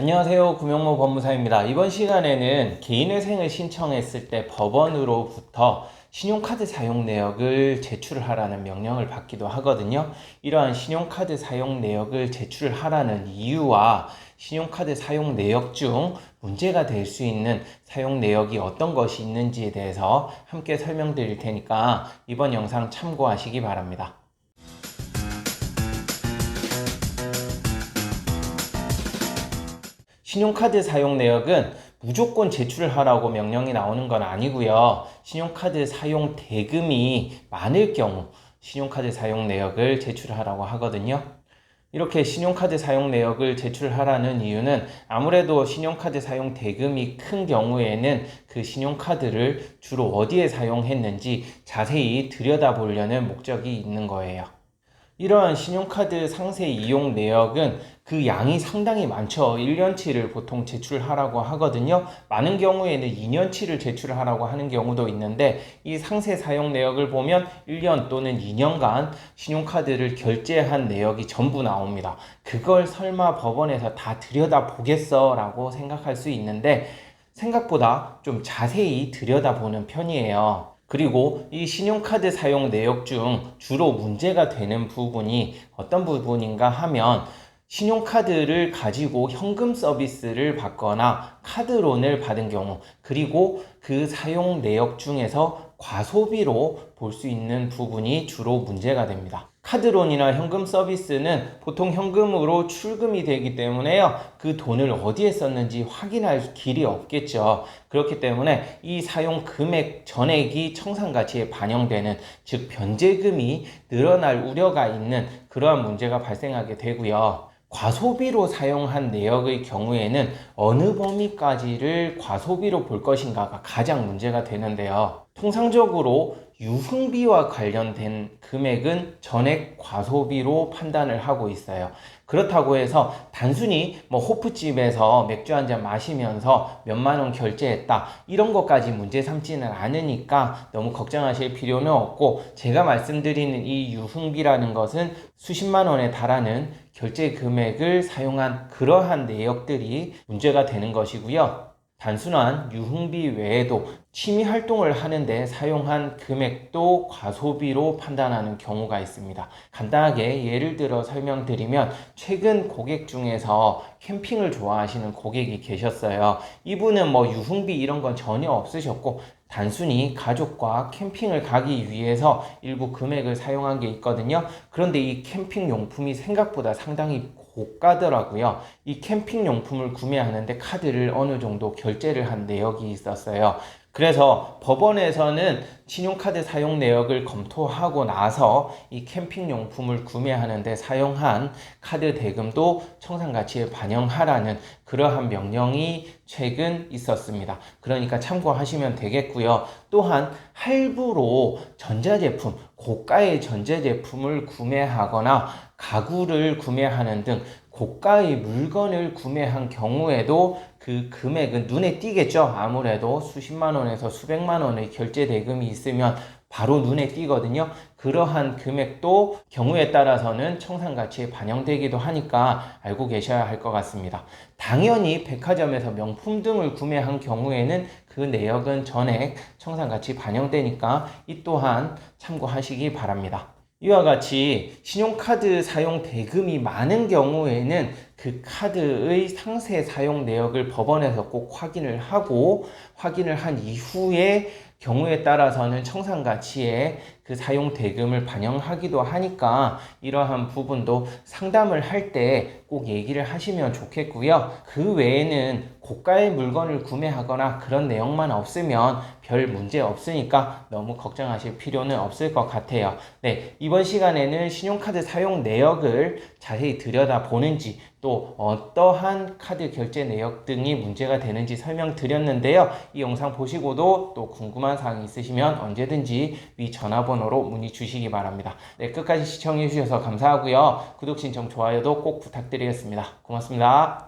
안녕하세요. 구명모 법무사입니다. 이번 시간에는 개인회생을 신청했을 때 법원으로부터 신용카드 사용 내역을 제출하라는 명령을 받기도 하거든요. 이러한 신용카드 사용 내역을 제출하라는 이유와 신용카드 사용 내역 중 문제가 될 수 있는 사용 내역이 어떤 것이 있는지에 대해서 함께 설명드릴 테니까 이번 영상 참고하시기 바랍니다. 신용카드 사용 내역은 무조건 제출하라고 명령이 나오는 건 아니고요. 신용카드 사용 대금이 많을 경우 신용카드 사용 내역을 제출하라고 하거든요. 이렇게 신용카드 사용 내역을 제출하라는 이유는 아무래도 신용카드 사용 대금이 큰 경우에는 그 신용카드를 주로 어디에 사용했는지 자세히 들여다보려는 목적이 있는 거예요. 이러한 신용카드 상세 이용 내역은 그 양이 상당히 많죠. 1년치를 보통 제출하라고 하거든요. 많은 경우에는 2년치를 제출하라고 하는 경우도 있는데 이 상세 사용 내역을 보면 1년 또는 2년간 신용카드를 결제한 내역이 전부 나옵니다. 그걸 설마 법원에서 다 들여다보겠어? 라고 생각할 수 있는데 생각보다 좀 자세히 들여다보는 편이에요. 그리고 이 신용카드 사용 내역 중 주로 문제가 되는 부분이 어떤 부분인가 하면 신용카드를 가지고 현금 서비스를 받거나 카드론을 받은 경우, 그리고 그 사용 내역 중에서 과소비로 볼 수 있는 부분이 주로 문제가 됩니다. 카드론이나 현금 서비스는 보통 현금으로 출금이 되기 때문에요. 그 돈을 어디에 썼는지 확인할 길이 없겠죠. 그렇기 때문에 이 사용 금액 전액이 청산가치에 반영되는, 즉 변제금이 늘어날 우려가 있는 그러한 문제가 발생하게 되고요. 과소비로 사용한 내역의 경우에는 어느 범위까지를 과소비로 볼 것인가가 가장 문제가 되는데요. 통상적으로 유흥비와 관련된 금액은 전액 과소비로 판단을 하고 있어요. 그렇다고 해서 단순히 호프집에서 맥주 한잔 마시면서 몇만 원 결제했다 이런 것까지 문제 삼지는 않으니까 너무 걱정하실 필요는 없고, 제가 말씀드리는 이 유흥비라는 것은 수십만 원에 달하는 결제 금액을 사용한 그러한 내역들이 문제가 되는 것이고요. 단순한 유흥비 외에도 취미 활동을 하는데 사용한 금액도 과소비로 판단하는 경우가 있습니다. 간단하게 예를 들어 설명드리면, 최근 고객 중에서 캠핑을 좋아하시는 고객이 계셨어요. 이분은 유흥비 이런 건 전혀 없으셨고 단순히 가족과 캠핑을 가기 위해서 일부 금액을 사용한 게 있거든요. 그런데 이 캠핑 용품이 생각보다 상당히 고가더라고요. 이 캠핑 용품을 구매하는데 카드를 어느 정도 결제를 한 내역이 있었어요. 그래서 법원에서는 신용카드 사용 내역을 검토하고 나서 이 캠핑 용품을 구매하는데 사용한 카드 대금도 청산가치에 반영하라는 그러한 명령이 최근 있었습니다. 그러니까 참고하시면 되겠고요. 또한 할부로 전자제품, 고가의 전자제품을 구매하거나 가구를 구매하는 등 고가의 물건을 구매한 경우에도 그 금액은 눈에 띄겠죠. 아무래도 수십만 원에서 수백만 원의 결제 대금이 있으면 바로 눈에 띄거든요. 그러한 금액도 경우에 따라서는 청산가치에 반영되기도 하니까 알고 계셔야 할 것 같습니다. 당연히 백화점에서 명품 등을 구매한 경우에는 그 내역은 전액 청산가치 반영되니까 이 또한 참고하시기 바랍니다. 이와 같이 신용카드 사용 대금이 많은 경우에는 그 카드의 상세 사용 내역을 법원에서 꼭 확인을 한 이후에 경우에 따라서는 청산가치에 그 사용 대금을 반영하기도 하니까 이러한 부분도 상담을 할 때 꼭 얘기를 하시면 좋겠고요. 그 외에는 고가의 물건을 구매하거나 그런 내용만 없으면 별 문제 없으니까 너무 걱정하실 필요는 없을 것 같아요. 네, 이번 시간에는 신용카드 사용 내역을 자세히 들여다보는지, 또 어떠한 카드 결제 내역 등이 문제가 되는지 설명드렸는데요. 이 영상 보시고도 또 궁금한 사항이 있으시면 언제든지 위 전화번호로 문의 주시기 바랍니다. 네, 끝까지 시청해 주셔서 감사하고요. 구독, 신청, 좋아요도 꼭 부탁드리겠습니다. 고맙습니다.